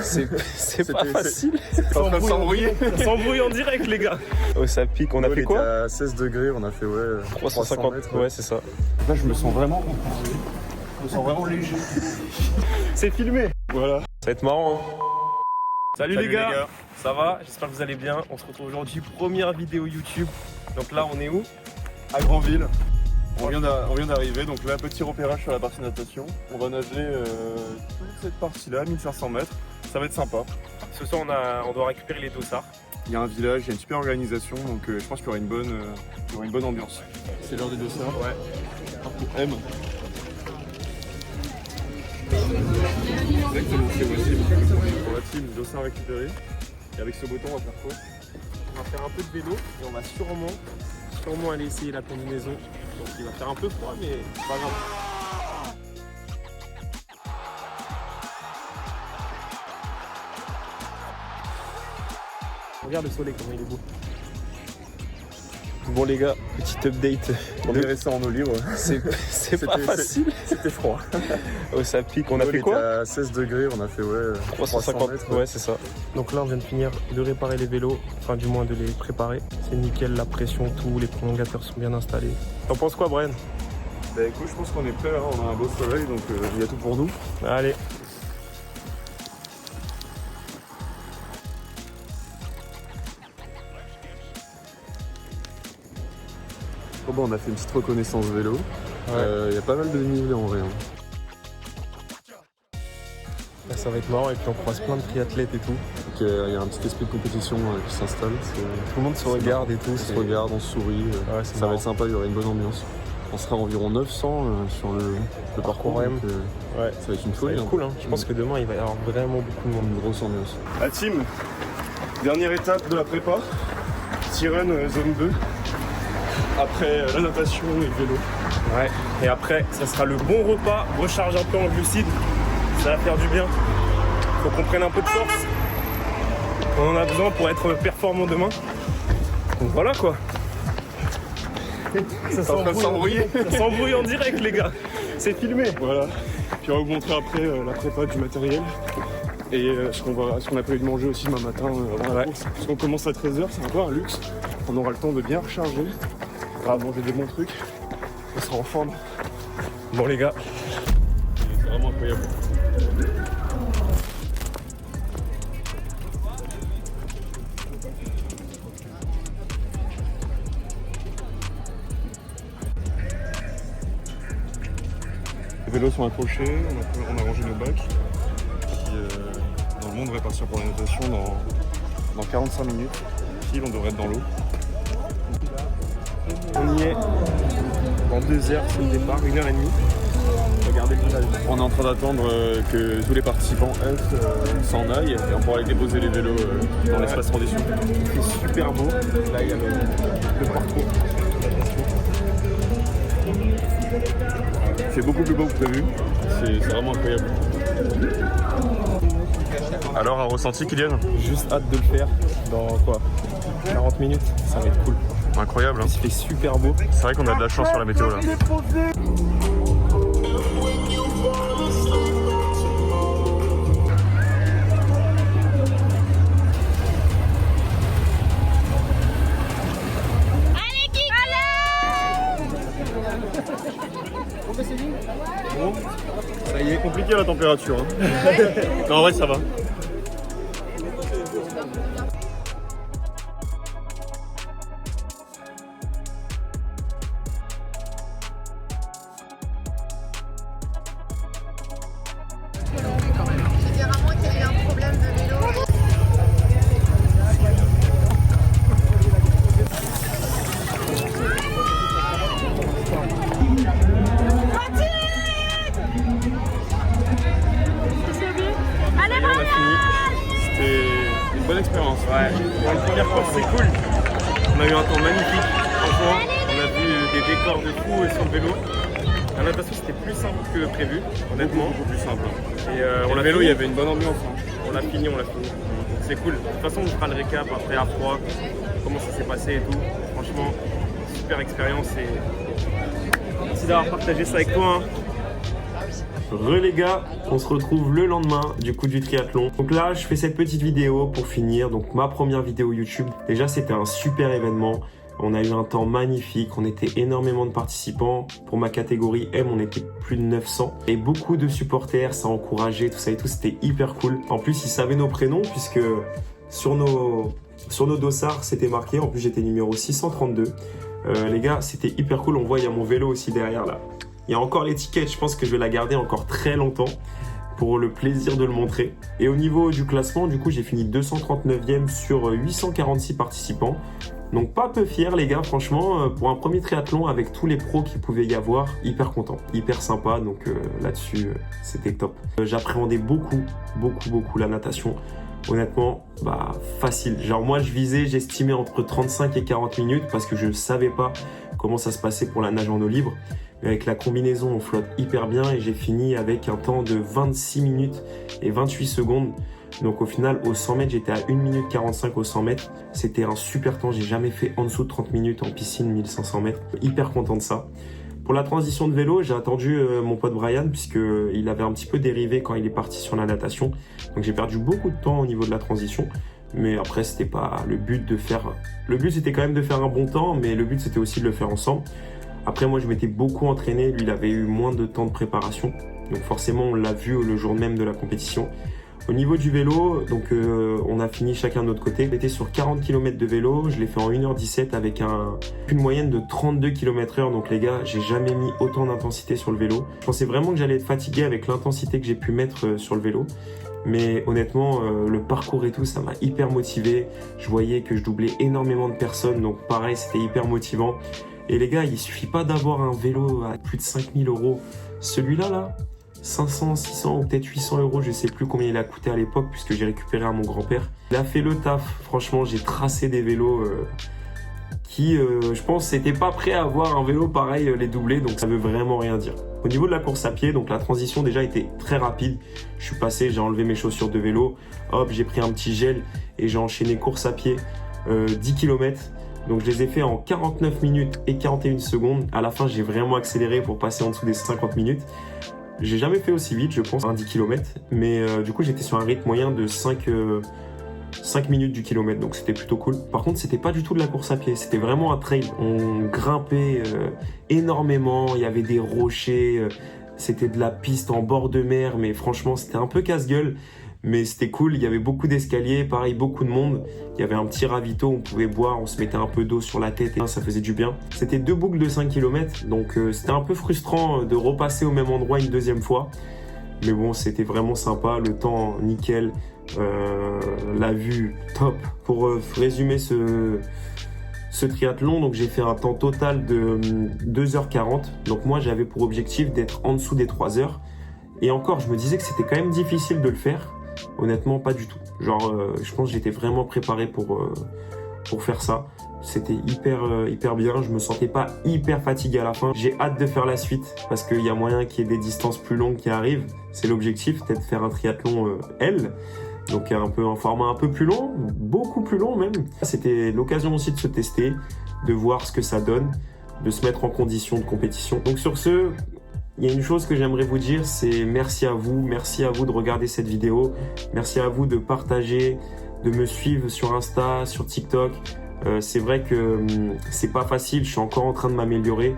C'est pas facile. C'est en train de s'embrouiller. On s'embrouille en direct, les gars. Oh, ça pique. On a fait quoi? À 16 degrés, on a fait 350 mètres. Ouais, c'est ça. Là, je me sens vraiment composé. Je me sens vraiment léger. C'est filmé. Voilà. Ça va être marrant. Hein. Salut les gars. Ça va? J'espère que vous allez bien. On se retrouve aujourd'hui, première vidéo YouTube. Donc là, on est où? À Granville. On vient d'arriver, donc là, petit repérage sur la partie natation. On va nager toute cette partie-là, 1500 mètres. Ça va être sympa. Ce soir, on doit récupérer les dossards. Il y a un village, il y a une super organisation, donc je pense qu'il y aura une bonne ambiance. C'est l'heure des dossards. Ouais. Pour M. Exactement, c'est voici pour la team, dossard récupéré. Et avec ce bouton, on va faire quoi? On va faire un peu de vélo et on va sûrement aller essayer la combinaison. Donc il va faire un peu froid, mais c'est pas grave. Regarde le soleil comment il est beau. Bon les gars, petit update. On est resté en eau libre. C'est pas facile. C'était froid. Oh, ça pique. On a fait quoi? À 16 degrés, on a fait 350 mètres. Ouais, c'est ça. Donc là, on vient de finir de réparer les vélos, enfin du moins de les préparer. C'est nickel, la pression, tout, les prolongateurs sont bien installés. T'en penses quoi, Brian? Bah écoute, je pense qu'on est prêt, hein. On a un beau soleil, donc il y a tout pour nous. Allez. Oh bon, on a fait une petite reconnaissance vélo. Il y a pas mal de dénivelé en vrai. Hein. Là, ça va être marrant et puis on croise plein de triathlètes et tout. Donc il y a un petit esprit de compétition qui s'installe. Tout le monde se regarde et tout. On se regarde, on se sourit. Ouais, ça va être sympa, il y aura une bonne ambiance. On sera environ 900 sur le parcours. M. Donc, ouais. Ça va être une folie. Ça va être cool, hein. Je pense que demain il va y avoir vraiment beaucoup de monde. Une grosse ambiance. La team, dernière étape de la prépa, petit run zone 2, après la natation et le vélo. Ouais, et après ça sera le bon repas, recharge un peu en glucides, ça va faire du bien. Faut qu'on prenne un peu de force. On en a besoin pour être performant demain. Donc voilà quoi. Ça s'embrouille en direct les gars. C'est filmé. Voilà. Puis on va vous montrer après la prépa du matériel et ce qu'on a prévu de manger aussi demain matin avant la course. Parce qu'on commence à 13h, c'est un peu un luxe. On aura le temps de bien recharger. On va manger des bons trucs. On sera en forme. Bon les gars. C'est vraiment incroyable. Les vélos sont accrochés, on a rangé nos bacs. Puis, on devrait partir pour la natation dans 45 minutes. Pile, on devrait être dans l'eau. On y est. Dans 2 heures, c'est le départ, 1h30. Regardez le village. On est en train d'attendre que tous les participants s'en aillent et on pourra aller déposer les vélos dans l'espace transition. C'est super beau. Là, il y a le parcours. C'est beaucoup plus beau que prévu. C'est vraiment incroyable. Alors, un ressenti, Kylian? Juste hâte de le faire dans quoi 40 minutes, ça va être cool. Incroyable, hein. Il fait super beau. C'est vrai qu'on a de la chance sur la météo là. Bon, ça y est, compliqué la température. Hein. Non, en vrai, ça va. C'est-à-dire à moins qu'il y ait un problème de vélo. C'était une bonne expérience. Ouais, pour une première course, c'est cool. On a eu un temps magnifique. Franchement, on a vu des décors de fou sur le vélo. La natation, c'était plus simple que prévu, honnêtement. Beaucoup plus simple. Et On le vélo, il y avait une bonne ambiance. Hein. On l'a fini. C'est cool. De toute façon, on fera le récap après à froid, comment ça s'est passé et tout. Franchement, super expérience et merci d'avoir partagé ça avec toi. Hein. Les gars, on se retrouve le lendemain du coup du triathlon. Donc là, je fais cette petite vidéo pour finir. Donc ma première vidéo YouTube. Déjà, c'était un super événement. On a eu un temps magnifique. On était énormément de participants. Pour ma catégorie M, on était plus de 900. Et beaucoup de supporters, ça encourageait, tout ça et tout. C'était hyper cool. En plus, ils savaient nos prénoms puisque sur nos dossards, c'était marqué. En plus, j'étais numéro 632. Les gars, c'était hyper cool. On voit, il y a mon vélo aussi derrière là. Il y a encore l'étiquette, je pense que je vais la garder encore très longtemps pour le plaisir de le montrer. Et au niveau du classement, du coup, j'ai fini 239e sur 846 participants. Donc pas peu fier les gars, franchement, pour un premier triathlon avec tous les pros qu'il pouvait y avoir, hyper content, hyper sympa, donc là-dessus, c'était top. J'appréhendais beaucoup la natation. Honnêtement, facile. Genre moi, j'estimais entre 35 et 40 minutes parce que je ne savais pas comment ça se passait pour la nage en eau libre. Mais avec la combinaison, on flotte hyper bien et j'ai fini avec un temps de 26 minutes et 28 secondes. Donc au final, au 100 mètres, j'étais à 1 minute 45 au 100 mètres. C'était un super temps. J'ai jamais fait en dessous de 30 minutes en piscine 1500 mètres. Hyper content de ça. Pour la transition de vélo, j'ai attendu mon pote Brian puisqu'il avait un petit peu dérivé quand il est parti sur la natation. Donc j'ai perdu beaucoup de temps au niveau de la transition. Mais après, c'était pas le but de faire... Le but, c'était quand même de faire un bon temps, mais le but, c'était aussi de le faire ensemble. Après, moi, je m'étais beaucoup entraîné. Lui, il avait eu moins de temps de préparation. Donc forcément, on l'a vu le jour même de la compétition. Au niveau du vélo, donc on a fini chacun de notre côté. J'étais sur 40 km de vélo. Je l'ai fait en 1h17 avec une moyenne de 32 km/h. Donc les gars, j'ai jamais mis autant d'intensité sur le vélo. Je pensais vraiment que j'allais être fatigué avec l'intensité que j'ai pu mettre sur le vélo. Mais honnêtement, le parcours et tout, ça m'a hyper motivé. Je voyais que je doublais énormément de personnes. Donc pareil, c'était hyper motivant. Et les gars, il suffit pas d'avoir un vélo à plus de 5000 €. Celui-là, là, 500, 600 ou peut-être 800 €, je sais plus combien il a coûté à l'époque puisque j'ai récupéré à mon grand-père. Il a fait le taf. Franchement, j'ai tracé des vélos qui, je pense, n'étaient pas prêts à avoir un vélo pareil, les doubler. Donc ça veut vraiment rien dire. Au niveau de la course à pied, donc la transition déjà était très rapide. Je suis passé, j'ai enlevé mes chaussures de vélo. Hop, j'ai pris un petit gel et j'ai enchaîné course à pied 10 km. Donc je les ai fait en 49 minutes et 41 secondes. À la fin, j'ai vraiment accéléré pour passer en dessous des 50 minutes. J'ai jamais fait aussi vite, je pense, un 10 km. Mais du coup, j'étais sur un rythme moyen de 5 minutes du kilomètre. Donc c'était plutôt cool. Par contre, c'était pas du tout de la course à pied. C'était vraiment un trail. On grimpait énormément. Il y avait des rochers. C'était de la piste en bord de mer. Mais franchement, c'était un peu casse-gueule. Mais c'était cool, il y avait beaucoup d'escaliers, pareil, beaucoup de monde. Il y avait un petit ravito, on pouvait boire, on se mettait un peu d'eau sur la tête et ça faisait du bien. C'était 2 boucles de 5 km, donc c'était un peu frustrant de repasser au même endroit une deuxième fois. Mais bon, c'était vraiment sympa, le temps nickel, la vue top. Pour résumer ce triathlon, donc j'ai fait un temps total de 2h40. Donc moi, j'avais pour objectif d'être en dessous des 3 heures. Et encore, je me disais que c'était quand même difficile de le faire. Honnêtement, pas du tout. Genre, je pense que j'étais vraiment préparé pour faire ça. C'était hyper bien. Je me sentais pas hyper fatigué à la fin. J'ai hâte de faire la suite parce qu'il y a moyen qu'il y ait des distances plus longues qui arrivent. C'est l'objectif, peut-être faire un triathlon L. Donc un format un peu plus long, beaucoup plus long même. C'était l'occasion aussi de se tester, de voir ce que ça donne, de se mettre en condition de compétition. Donc sur ce, il y a une chose que j'aimerais vous dire, c'est merci à vous de regarder cette vidéo, merci à vous de partager, de me suivre sur Insta, sur TikTok. C'est vrai que c'est pas facile, je suis encore en train de m'améliorer.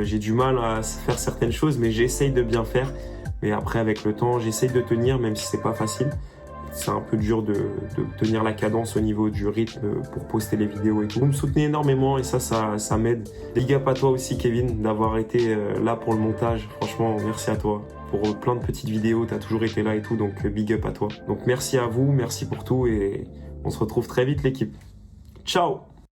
J'ai du mal à faire certaines choses, mais j'essaye de bien faire. Mais après, avec le temps, j'essaye de tenir, même si c'est pas facile. C'est un peu dur de tenir la cadence au niveau du rythme pour poster les vidéos et tout. Vous me soutenez énormément et ça m'aide. Big up à toi aussi, Kevin, d'avoir été là pour le montage. Franchement, merci à toi. Pour plein de petites vidéos, tu as toujours été là et tout, donc big up à toi. Donc merci à vous, merci pour tout et on se retrouve très vite l'équipe. Ciao!